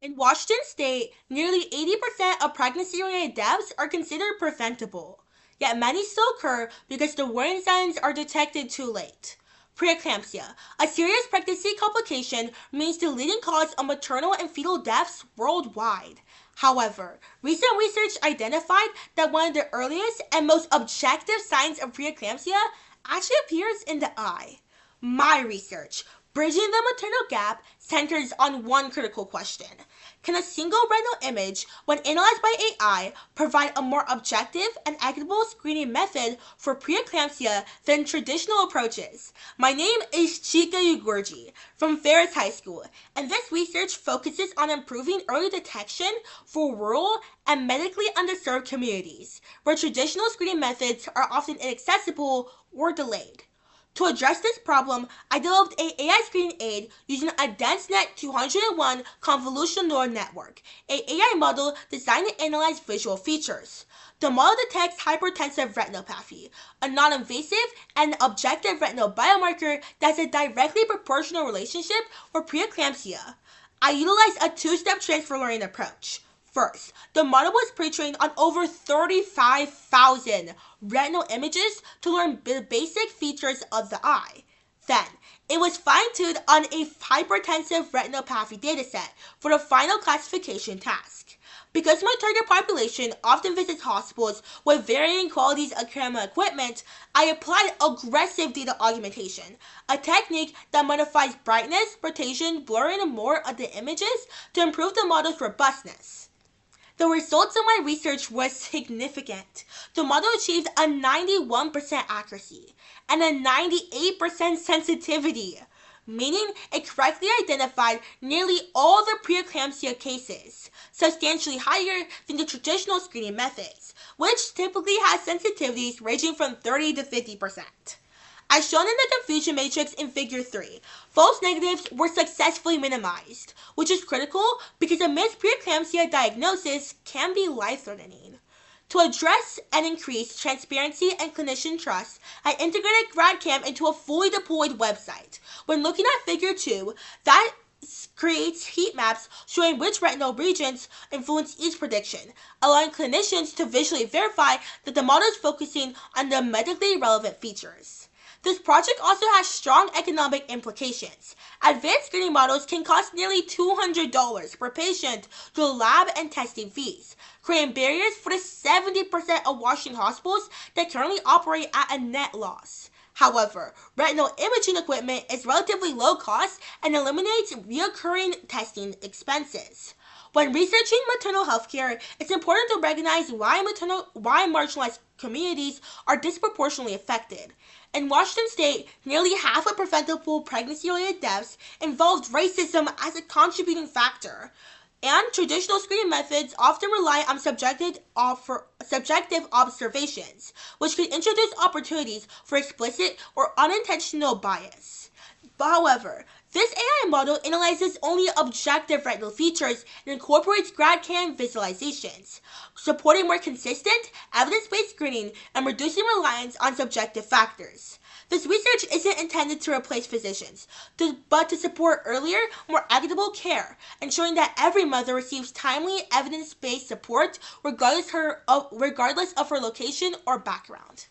In Washington state, nearly 80% of pregnancy-related deaths are considered preventable, yet many still occur because the warning signs are detected too late. Preeclampsia, a serious pregnancy complication, remains the leading cause of maternal and fetal deaths worldwide. However, recent research identified that one of the earliest and most objective signs of preeclampsia actually appears in the eye. My research, Bridging the Maternal Gap, centers on one critical question. Can a single retinal image, when analyzed by AI, provide a more objective and equitable screening method for preeclampsia than traditional approaches? My name is Chika Ugorji from Ferris High School, and this research focuses on improving early detection for rural and medically underserved communities, where traditional screening methods are often inaccessible or delayed. To address this problem, I developed an AI screening aid using a DenseNet 201 convolutional neural network, an AI model designed to analyze visual features. The model detects hypertensive retinopathy, a non-invasive and objective retinal biomarker that has a directly proportional relationship with preeclampsia. I utilized a two-step transfer learning approach. First, the model was pre-trained on over 35,000 retinal images to learn the basic features of the eye. Then, it was fine-tuned on a hypertensive retinopathy dataset for the final classification task. Because my target population often visits hospitals with varying qualities of camera equipment, I applied aggressive data augmentation, a technique that modifies brightness, rotation, blurring, and more of the images to improve the model's robustness. The results of my research were significant. The model achieved a 91% accuracy and a 98% sensitivity, meaning it correctly identified nearly all the preeclampsia cases, substantially higher than the traditional screening methods, which typically has sensitivities ranging from 30 to 50%. As shown in the confusion matrix in Figure 3, false negatives were successfully minimized, which is critical because a missed preeclampsia diagnosis can be life-threatening. To address and increase transparency and clinician trust, I integrated GradCam into a fully deployed website. When looking at Figure 2, that creates heat maps showing which retinal regions influence each prediction, allowing clinicians to visually verify that the model is focusing on the medically relevant features. This project also has strong economic implications. Advanced screening models can cost nearly $200 per patient due to lab and testing fees, creating barriers for the 70% of Washington hospitals that currently operate at a net loss. However, retinal imaging equipment is relatively low cost and eliminates recurring testing expenses. When researching maternal health care, it's important to recognize why marginalized communities are disproportionately affected. In Washington state, nearly half of preventable pregnancy-related deaths involved racism as a contributing factor, and traditional screening methods often rely on subjective observations, which can introduce opportunities for explicit or unintentional bias. However, this AI model analyzes only objective retinal features and incorporates GradCam visualizations, supporting more consistent, evidence-based screening and reducing reliance on subjective factors. This research isn't intended to replace physicians, but to support earlier, more equitable care, ensuring that every mother receives timely, evidence-based support regardless of her location or background.